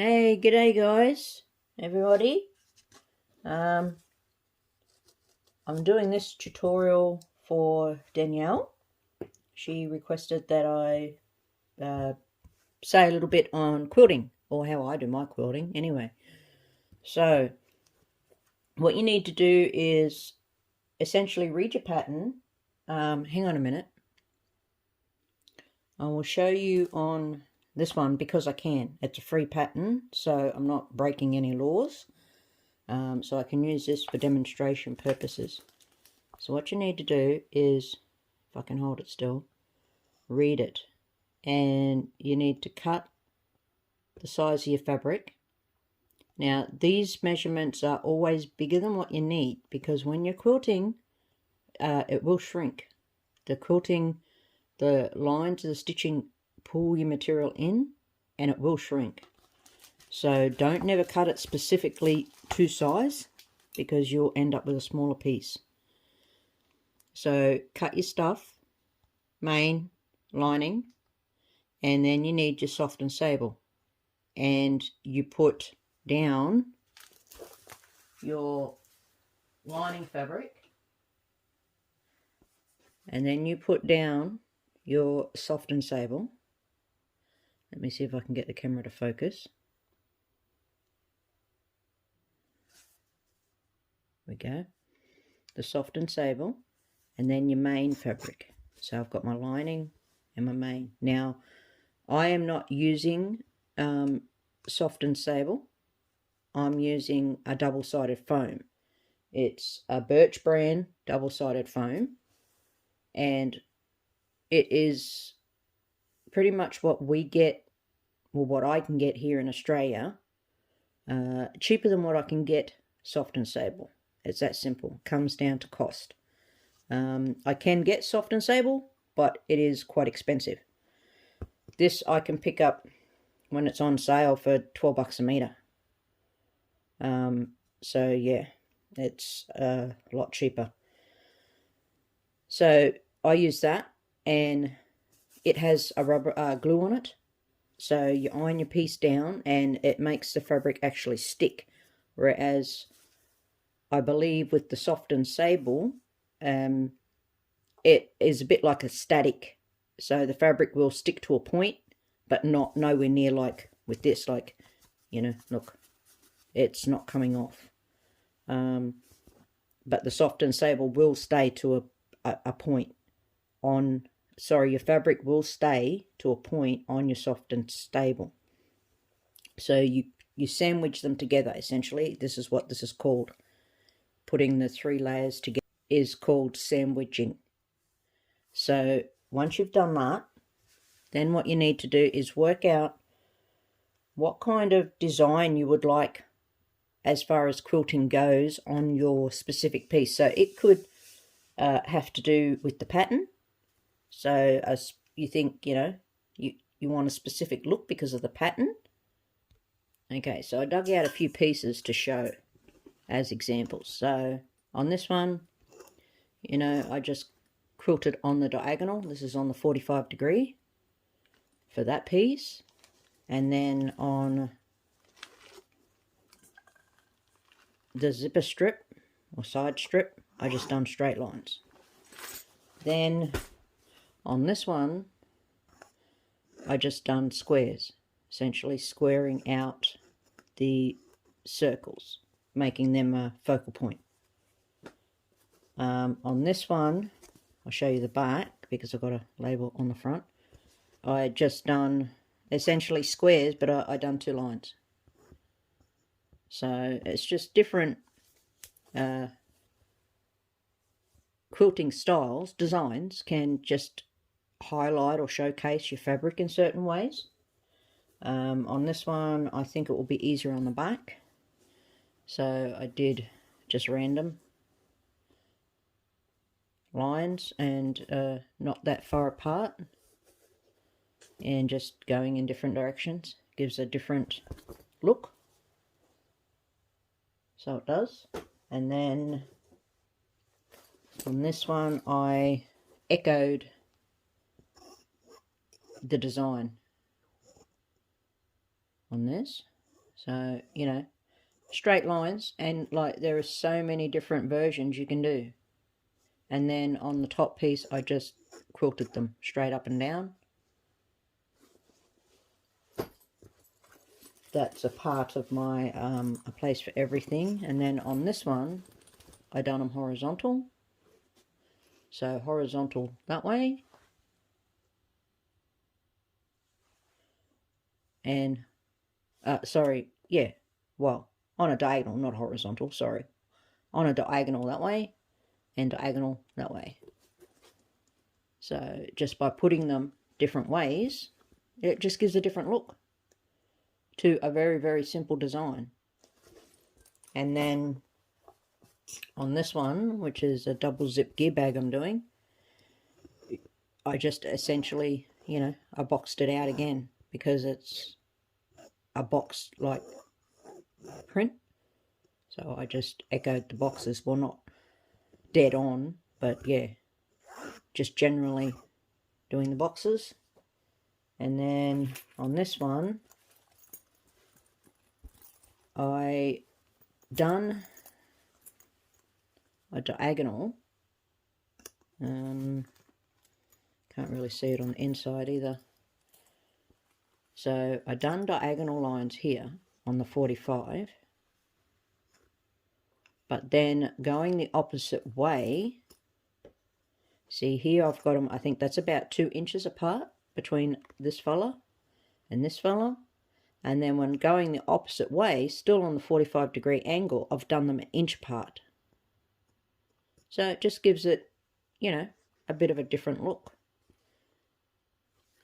Hey, g'day guys, everybody. I'm doing this tutorial for Danielle. She requested that I say a little bit on quilting, or how I do my quilting anyway. So what you need to do is essentially read your pattern. Hang on a minute. I will show you on this one because I can. It's a free pattern, so I'm not breaking any laws. So I can use this for demonstration purposes. So what you need to do is, if I can hold it still, read it. And you need to cut the size of your fabric. Now these measurements are always bigger than what you need, because when you're quilting, it will shrink. The quilting, the lines of the stitching pull your material in and it will shrink. So don't never cut it specifically to size, because you'll end up with a smaller piece. So cut your stuff, main, lining, and then you need your soft and sable. And you put down your lining fabric, and then you put down your soft and sable. Let me see if I can get the camera to focus. There we go. The soft and sable, and then your main fabric. So I've got my lining and my main. Now I am not using soft and sable. I'm using a double-sided foam. It's a Birch brand double-sided foam, and it is pretty much what we get, or what I can get here in Australia, cheaper than what I can get soft and sable. It's that simple. Comes down to cost. I can get soft and sable, but it is quite expensive. This I can pick up when it's on sale for 12 bucks a meter. So yeah, it's a lot cheaper. So I use that, and it has a rubber glue on it. So you iron your piece down and it makes the fabric actually stick. Whereas I believe with the soft and sable, it is a bit like a static. So the fabric will stick to a point, but not nowhere near like with this. Like, you know, look, it's not coming off. But the soft and sable will stay to a point on, sorry, your fabric will stay to a point on your soft and stable. So you sandwich them together, essentially. This is what this is called. Putting the three layers together is called sandwiching. So once you've done that, then what you need to do is work out what kind of design you would like as far as quilting goes on your specific piece. So it could have to do with the pattern. So as you think, you know, you want a specific look because of the pattern. Okay, so I dug out a few pieces to show as examples. So on this one, you know, I just quilted on the diagonal. This is on the 45 degree for that piece. And then on the zipper strip or side strip, I just done straight lines. Then on this one, I just done squares, essentially squaring out the circles, making them a focal point. On this one, I'll show you the back because I've got a label on the front. I just done essentially squares, but I done two lines. So it's just different quilting styles, designs can just highlight or showcase your fabric in certain ways. On this one, I think it will be easier on the back. So I did just random lines and not that far apart, and just going in different directions gives a different look. So it does. And then on this one, I echoed the design on this. So, you know, straight lines, and like there are so many different versions you can do. And then on the top piece I just quilted them straight up and down. That's a part of my a place for everything. And then on this one I done them horizontal, so horizontal that way, and sorry, yeah, well, on a diagonal, not horizontal, sorry, on a diagonal that way and diagonal that way. So just by putting them different ways, it just gives a different look to a very, very simple design. And then on this one, which is a double zip gear bag I'm doing, I just essentially, you know, I boxed it out again because it's a box like print. So I just echoed the boxes, well, not dead on, but yeah, just generally doing the boxes. And then on this one I done a diagonal. Can't really see it on the inside either. So I done diagonal lines here on the 45, but then going the opposite way, see here I've got them, I think that's about 2 inches apart between this fella and this fella. And then when going the opposite way, still on the 45-degree angle, I've done them an inch apart. So it just gives it, you know, a bit of a different look.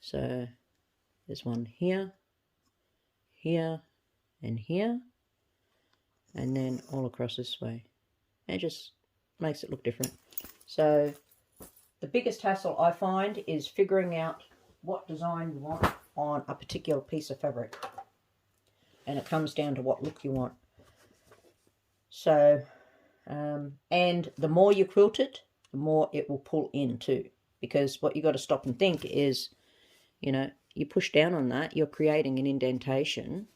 So there's one here, here, and here, and then all across this way. It just makes it look different. So the biggest hassle I find is figuring out what design you want on a particular piece of fabric. And it comes down to what look you want. So, and the more you quilt it, the more it will pull in too. Because what you got to stop and think is, you know, you push down on that, you're creating an indentation.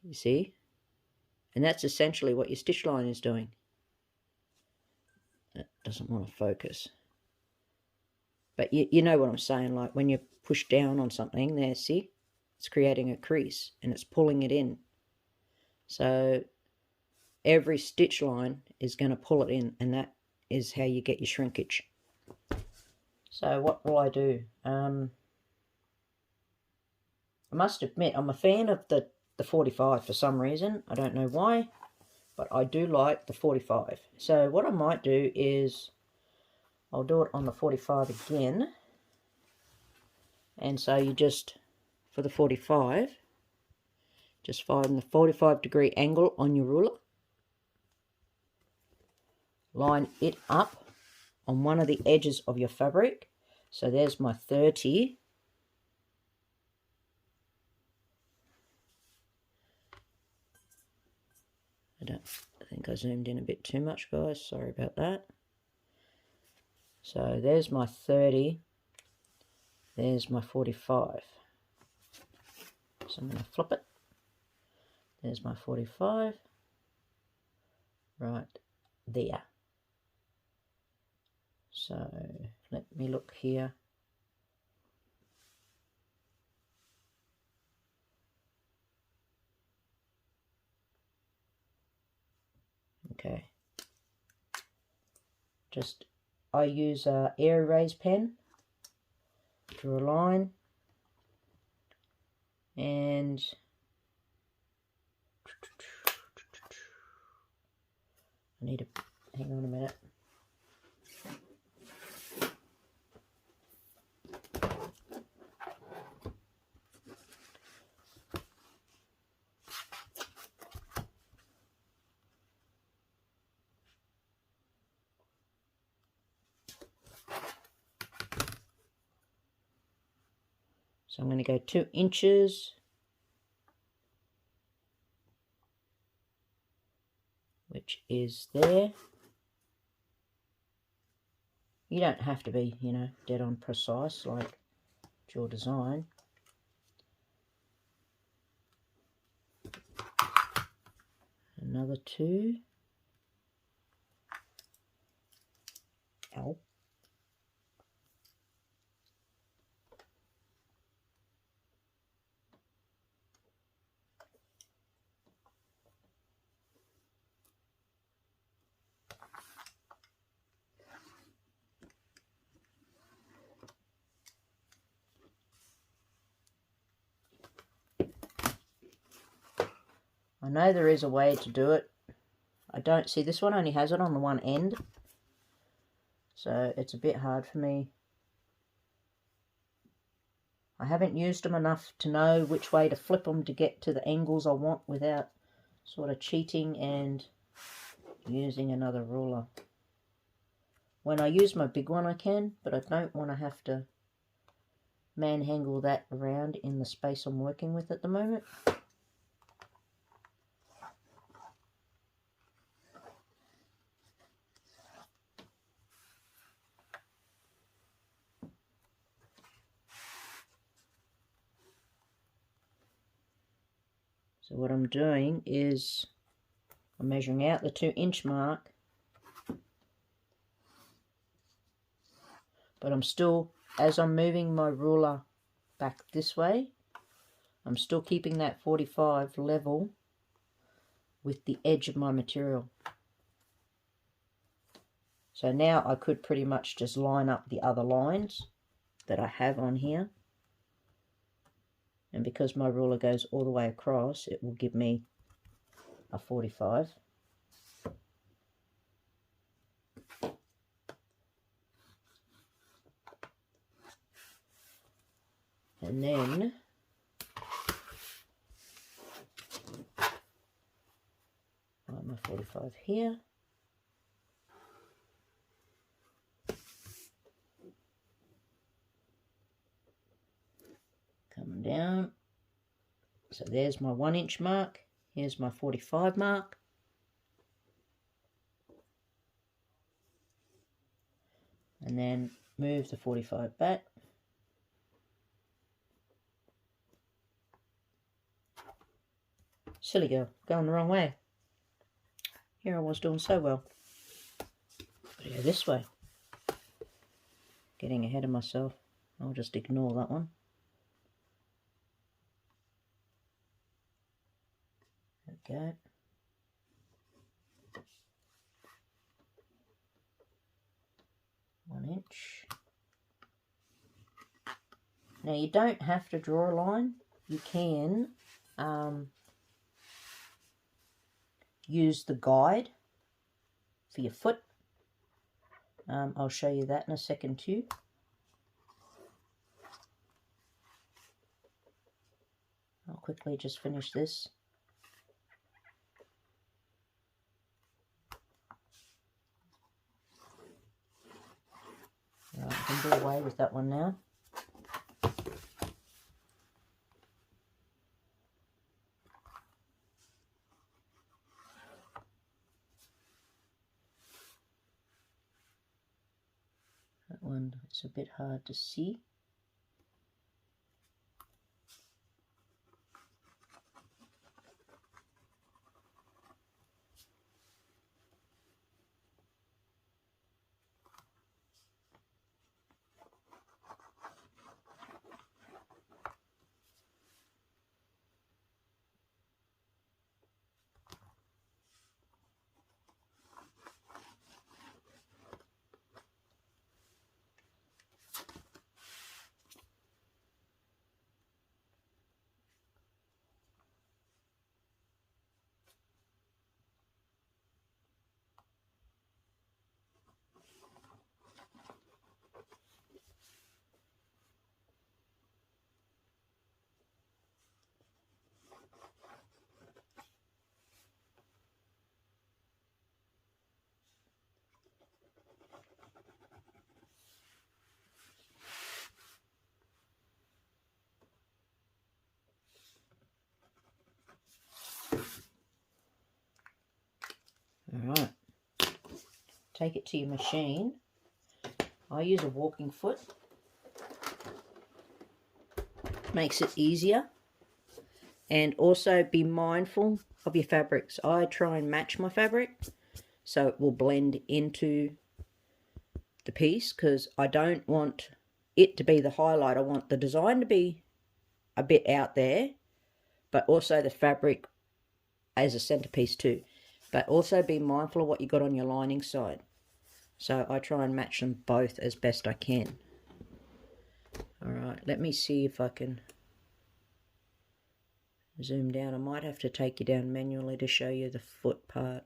You see? And that's essentially what your stitch line is doing. It doesn't want to focus. But you know what I'm saying, like when you push down on something there, see? It's creating a crease and it's pulling it in. So every stitch line is going to pull it in, and that is how you get your shrinkage. So what will I do? I must admit I'm a fan of the 45 for some reason. I don't know why, but I do like the 45. So what I might do is I'll do it on the 45 again. And so you just, for the 45, just find the 45-degree angle on your ruler. Line it up on one of the edges of your fabric. So there's my 30. I think I zoomed in a bit too much, guys. Sorry about that. So there's my 30. There's my 45. So I'm going to flip it. There's my 45. Right there. So let me look here. Okay. Just, I use a air erase pen, draw a line, and I need to, hang on a minute. So I'm going to go 2 inches, which is there. You don't have to be, you know, dead on precise like your design. another 2. Ow. I know there is a way to do it. I don't see, this one only has it on the one end, so it's a bit hard for me. I haven't used them enough to know which way to flip them to get to the angles I want without sort of cheating and using another ruler. When I use my big one I can, but I don't want to have to manhandle that around in the space I'm working with at the moment. So what I'm doing is I'm measuring out the 2-inch mark, but I'm still, as I'm moving my ruler back this way, I'm still keeping that 45 level with the edge of my material. So now I could pretty much just line up the other lines that I have on here. And because my ruler goes all the way across, it will give me a 45. And then write my 45 here. Come down. So there's my 1-inch mark. Here's my 45 mark. And then move the 45 back. Silly girl, going the wrong way. Here I was doing so well. Gotta go this way. Getting ahead of myself. I'll just ignore that one. There we go. One inch. Now you don't have to draw a line. You can use the guide for your foot. I'll show you that in a second too. I'll quickly just finish this. Right, I can do away with that one now. That one, it's a bit hard to see. Alright, take it to your machine. I use a walking foot. Makes it easier. And also be mindful of your fabrics. I try and match my fabric so it will blend into the piece, because I don't want it to be the highlight. I want the design to be a bit out there, but also the fabric as a centerpiece too. But also be mindful of what you got on your lining side. So I try and match them both as best I can. Alright, let me see if I can zoom down. I might have to take you down manually to show you the foot part.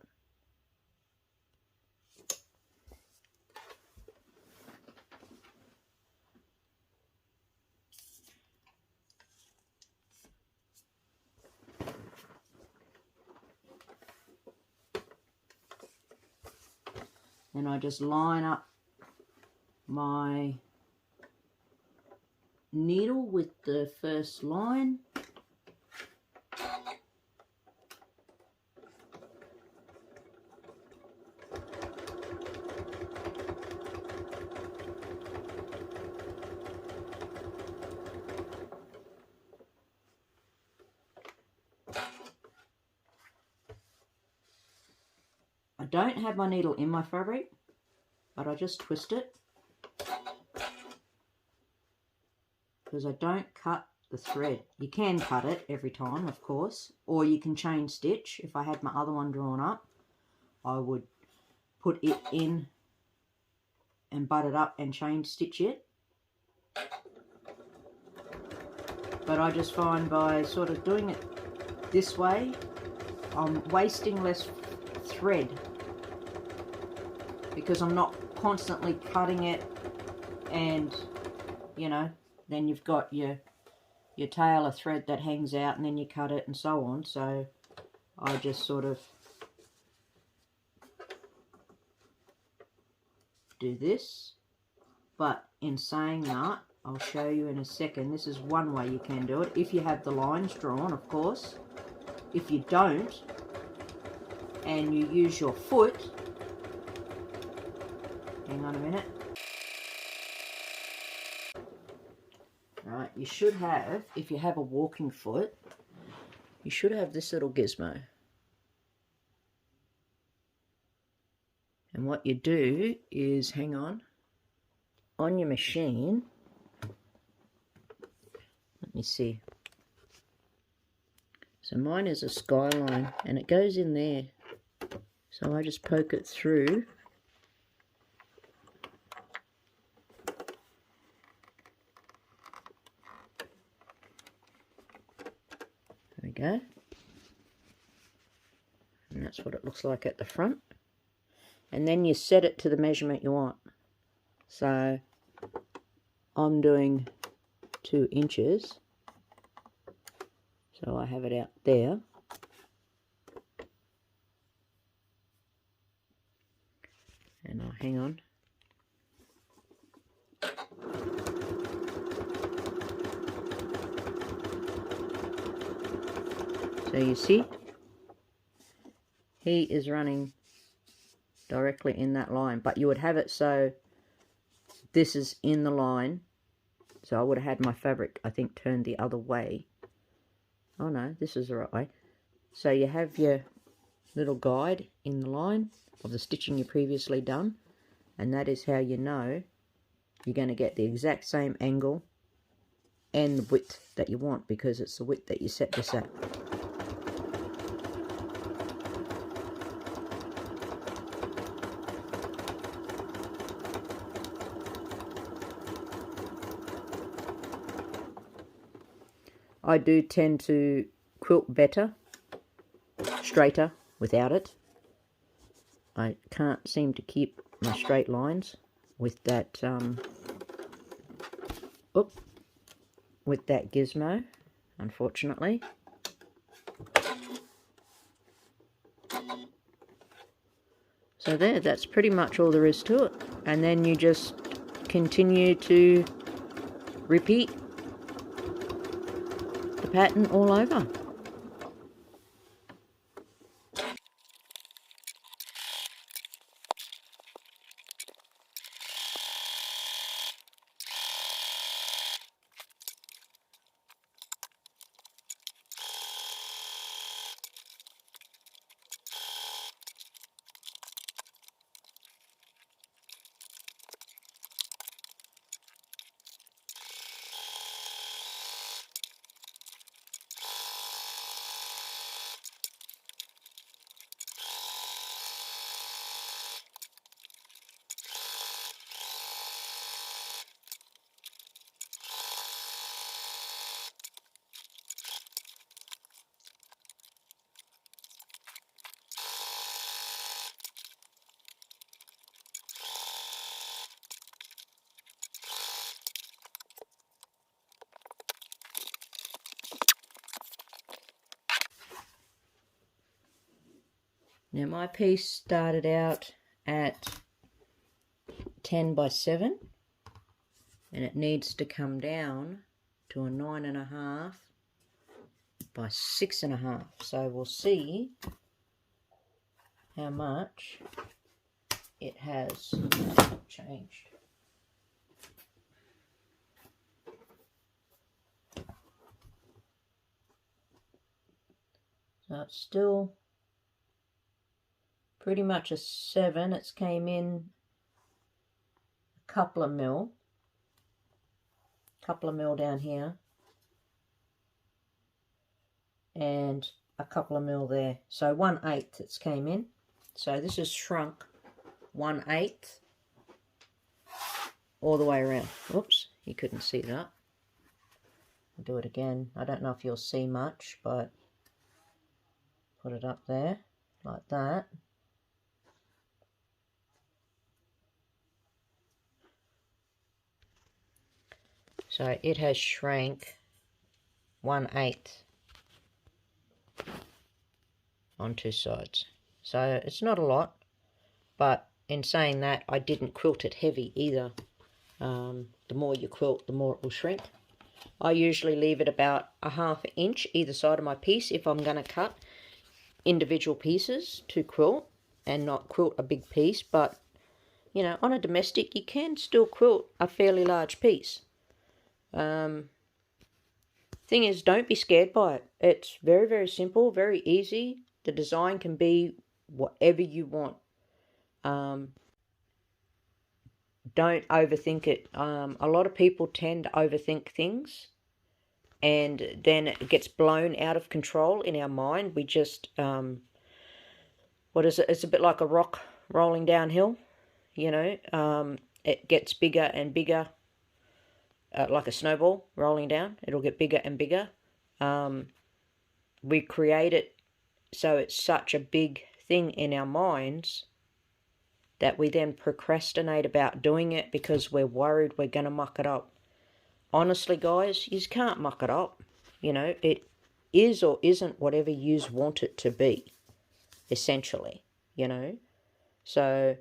And I just line up my needle with the first line. I don't have my needle in my fabric, but I just twist it, because I don't cut the thread. You can cut it every time, of course, or you can chain stitch. If I had my other one drawn up, I would put it in and butt it up and chain stitch it. But I just find by sort of doing it this way, I'm wasting less thread, because I'm not constantly cutting it, and you know, then you've got your tail of thread that hangs out, and then you cut it and so on. So I just sort of do this. But in saying that, I'll show you in a second. This is one way you can do it, if you have the lines drawn, of course. If you don't, and you use your foot, hang on a minute. Right, you should have, if you have a walking foot, you should have this little gizmo. And what you do is, hang on your machine, let me see. So mine is a skyline, and it goes in there. So I just poke it through. There we go. And that's what it looks like at the front. And then you set it to the measurement you want. So I'm doing 2 inches. So I have it out there. And I'll hang on. So you see, he is running directly in that line, but you would have it so this is in the line. So I would have had my fabric, I think, turned the other way. Oh no, this is the right way. So you have your little guide in the line of the stitching you previously done, and that is how you know you're going to get the exact same angle and the width that you want, because it's the width that you set this at. I do tend to quilt better, straighter, without it. I can't seem to keep my straight lines with that, with that gizmo, unfortunately. So there, that's pretty much all there is to it. And then you just continue to repeat the pattern all over. Now my piece started out at 10 by 7 and it needs to come down to a 9.5 by 6.5. So we'll see how much it has changed. So it's still pretty much a 7. It's came in a couple of mil down here and a couple of mil there. So 1/8 it's came in. So this has shrunk 1/8 all the way around. Whoops, you couldn't see that. I'll do it again. I don't know if you'll see much, but put it up there like that. So it has shrank 1/8 on two sides. So it's not a lot, but in saying that, I didn't quilt it heavy either. The more you quilt, the more it will shrink. I usually leave it about a 1/2 inch either side of my piece if I'm going to cut individual pieces to quilt and not quilt a big piece. But, you know, on a domestic, you can still quilt a fairly large piece. Thing is, don't be scared by it. It's very, very simple, very easy. The design can be whatever you want. Don't overthink it. A lot of people tend to overthink things, and then it gets blown out of control in our mind. We just, what is it? It's a bit like a rock rolling downhill, you know. It gets bigger and bigger, like a snowball rolling down. It'll get bigger and bigger. We create it so it's such a big thing in our minds that we then procrastinate about doing it because we're worried we're going to muck it up. Honestly, guys, you can't muck it up. You know, it is or isn't whatever you want it to be, essentially, you know. So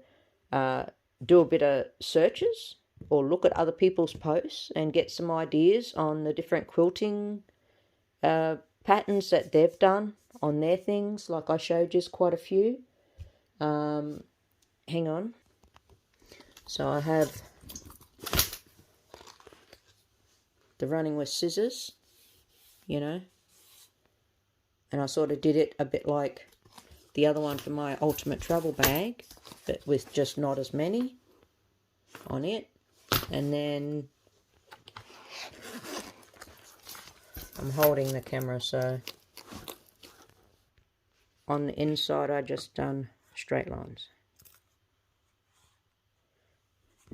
do a bit of searches or look at other people's posts and get some ideas on the different quilting patterns that they've done on their things. Like I showed you quite a few. Hang on. So I have the running with scissors, you know, and I sort of did it a bit like the other one for my ultimate travel bag, but with just not as many on it. And then I'm holding the camera, so on the inside I just done straight lines.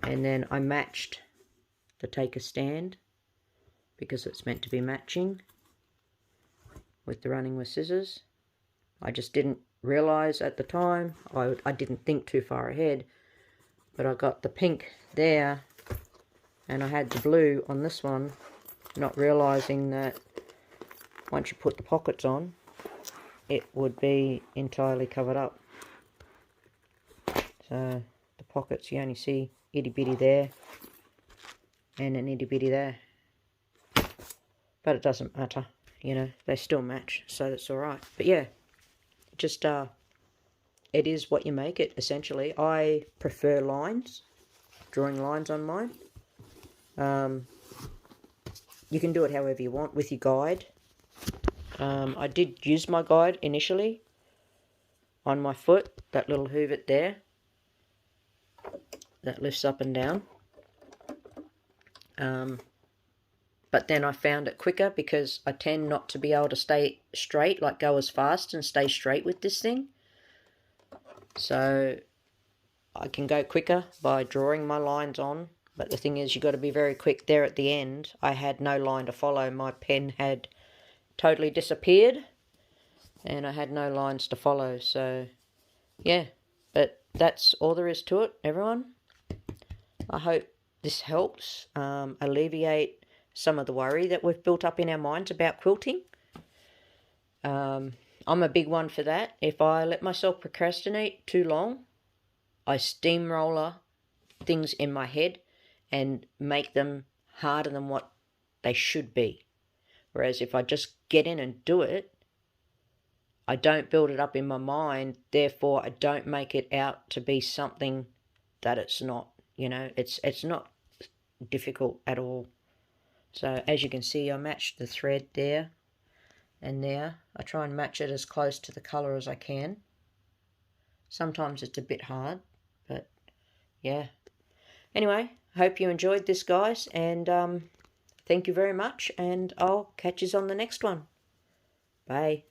And then I matched the taker stand because it's meant to be matching with the running with scissors. I just didn't realize at the time, I didn't think too far ahead, but I got the pink there and I had the blue on this one, not realizing that once you put the pockets on, it would be entirely covered up. So the pockets, you only see itty bitty there and an itty bitty there, but it doesn't matter, you know, they still match, so that's all right. But yeah, just it is what you make it, essentially. I prefer lines, drawing lines on mine. You can do it however you want with your guide. I did use my guide initially on my foot, that little hoovit there that lifts up and down. But then I found it quicker because I tend not to be able to stay straight, like go as fast and stay straight with this thing. So I can go quicker by drawing my lines on. But the thing is, you've got to be very quick. There at the end, I had no line to follow. My pen had totally disappeared and I had no lines to follow. So yeah, but that's all there is to it, everyone. I hope this helps alleviate some of the worry that we've built up in our minds about quilting. I'm a big one for that. If I let myself procrastinate too long, I steamroller things in my head and make them harder than what they should be. Whereas if I just get in and do it, I don't build it up in my mind, therefore I don't make it out to be something that it's not. You know, it's not difficult at all. So as you can see, I matched the thread there and there. I try and match it as close to the colour as I can. Sometimes it's a bit hard, but yeah. Anyway, hope you enjoyed this, guys, and thank you very much, and I'll catch you on the next one. Bye.